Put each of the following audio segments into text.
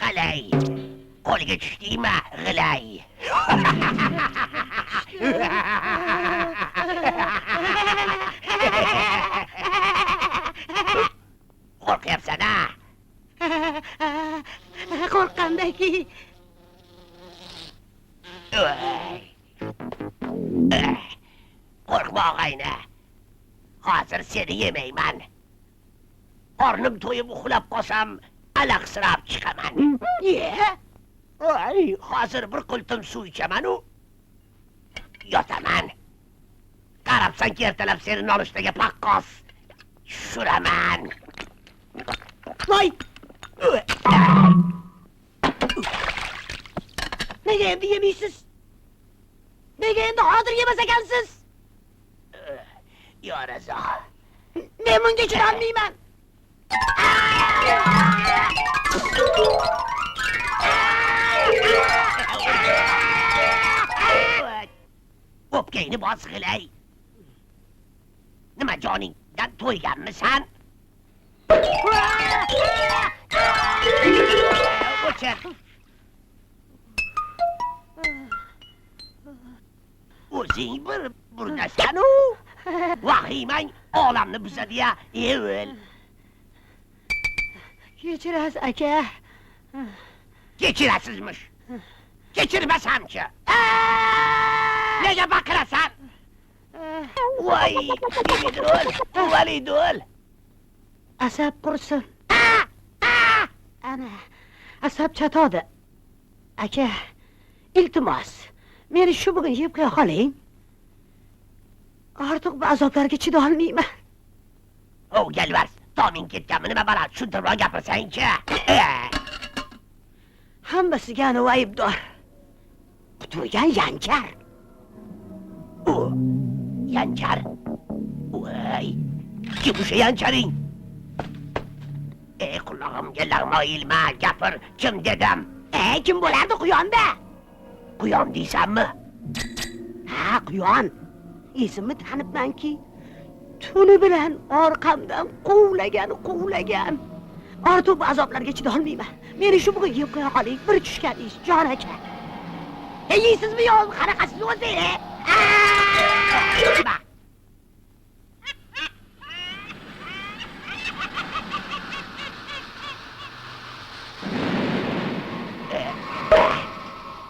Qalay, qo'lga tushdingmi, g'ilay? Qo'rqyapsan-a? Qo'rqqandaki. Qo'rqma og'ayni. Hozir seni yemayman. Qornim to'yib uxlab qolsam, alaqsirab chiqaman. Ay, hozir bir qultum suv ichaman-u yotaman. Qarabsanki ertalab seni nonushtaga paqqos tushiraman. Voy! Nega endi yemaysiz? Nega endi hozir yemas ekansiz? Yo Razo. Men bunga chidolmayman. O'pkangni bos g'ilay. Nima joningdan to'yganmisan? O'chir. O'zing bir burdasan-u. Vahimang olamni buzadi-ya, o'l. Kechirasiz aka. Kechirasizmish. Kechirmasam-chi. Nega baqirasan? Voy, Dimidrol, Validol. Asab qursin. Ana, asab chatodi. Aka, iltimos, meni shu bugun yeb qo'ya qoling. Ortiq bu azoblarga chidolmayman. O, Galvars, toming ketganmi, nima balo, tushuntirib gapirsang-chi. Hammasiga anavi aybdor. Quturgan Yanchar. Yanchar? Voy, kim o'sha Yancharing? Qulog'imga lag'mo ilma, gapir, kim dedim? Kim bo'lardi Quyonda? Quyon deysanmi? Ha, Quyon. Esimni tanibmanki, tuni bilan orqamdan quvlagan. Ortiq bu azoblarga chidolmayman. Meni shu bugun yeb qo'ya qoling, bir tushgan ish, jon aka. Yeysizmi yo, qanaqasiz o'zi?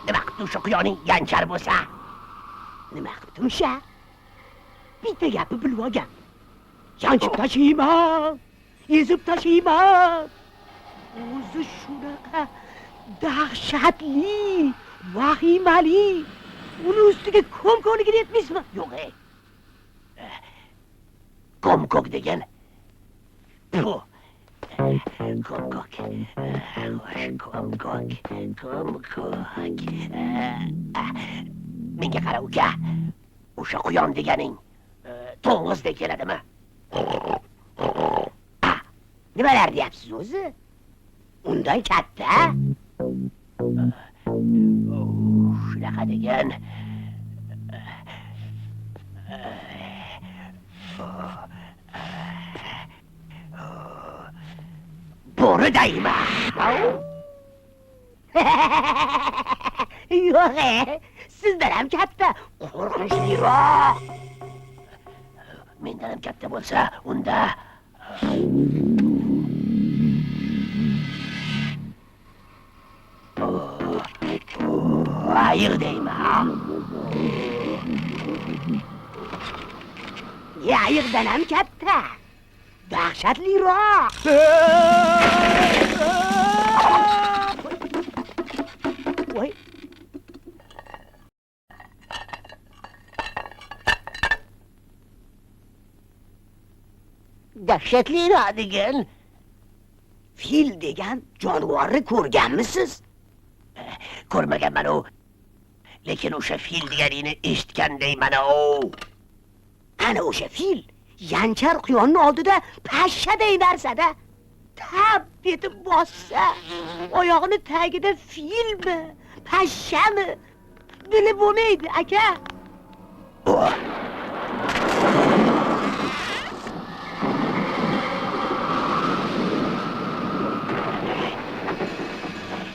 Nima qilibdi o'sha Quyoning Yanchar bo'lsa? Nima qilibdi o'sha? Bitta gapi bilib olgan. Yanchib tashiyman, ezib tashiyman. O'zi shunaqa dahshatli, vahimali. Uni ustiga ko'mko'ligini yetmaysizmi? Yo'q, ko'mko'k degan. Puh. Ko'mko'k. Menga qara uka. O'sha Quyon deganing to'ng'izdek keladimi? Nimalar deyapsiz o'zi? Undan katta? Shunaqa degan. uni deyman. Yo'q, sizdan ham katta, qo'rqinchliroq. Mendan ham katta bo'lsa, unda ayir deyman. Yayirdan ham katta, dahshatliroq. Voy. Dahshatliroq degan Fil degan jonivorni ko'rganmisiz? ko'rmaganman u. Lekin o'sha fil deganingni eshitgandayman-u. Ana o'sha fil yanchar quyonni oldida pashshaday narsada tap etib bossa, oyog'ini tagida filmi, pashshami bilib bo'lmaydi, aka.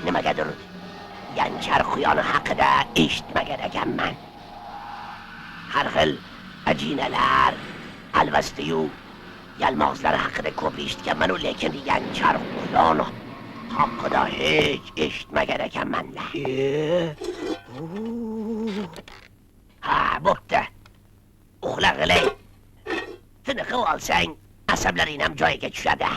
Nimagadir yanchar quyoni haqida eshitmagan ekanman. Har xil ajinalar, alvastiyu yalmog'izlari haqida ko'p eshitganman, lekin yanchar quyon haqida hech eshitmagan ekanman. Ha, bo'pti. Uxlag'ilay. Tiniqib olsang, asablaring ham joyiga tushadi.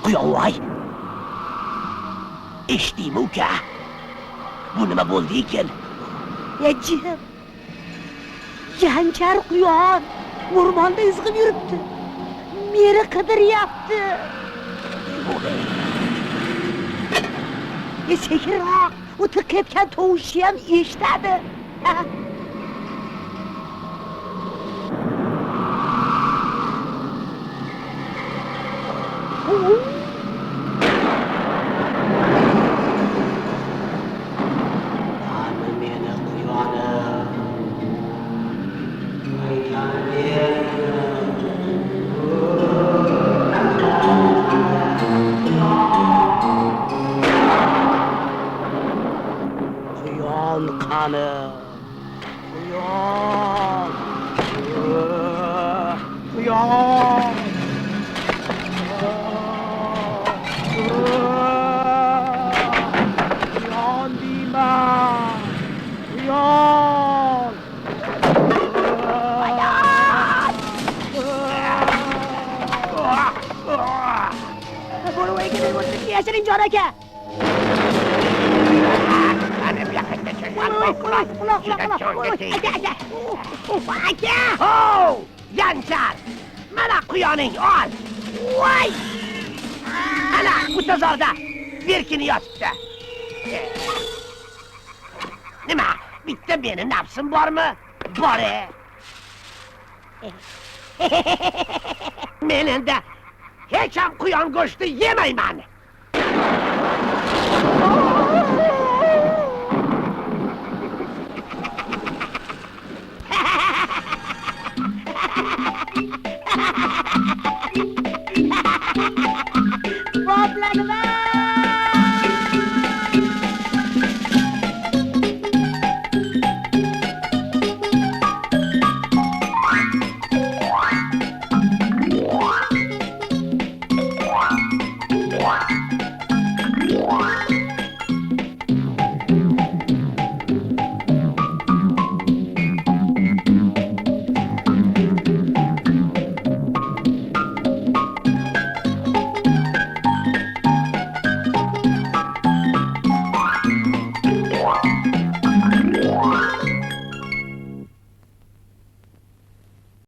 Quyon voy. Eshitdingmi uka? Bu nima bo'ldi ekan? Ajib. Yanchar quyon o'rmonda izg'ib yuribdi. Meni qidiryapti. Sekinroq, u tiqayotgan tovushni ham eshitadi. Yanchar! Mana quyoning ol! Voy! Ana bu tozorda berkini yotibdi. Nima? Bitta meni nafsim bormi? Bor-e. Men endi hech ham quyon go'shti yemayman.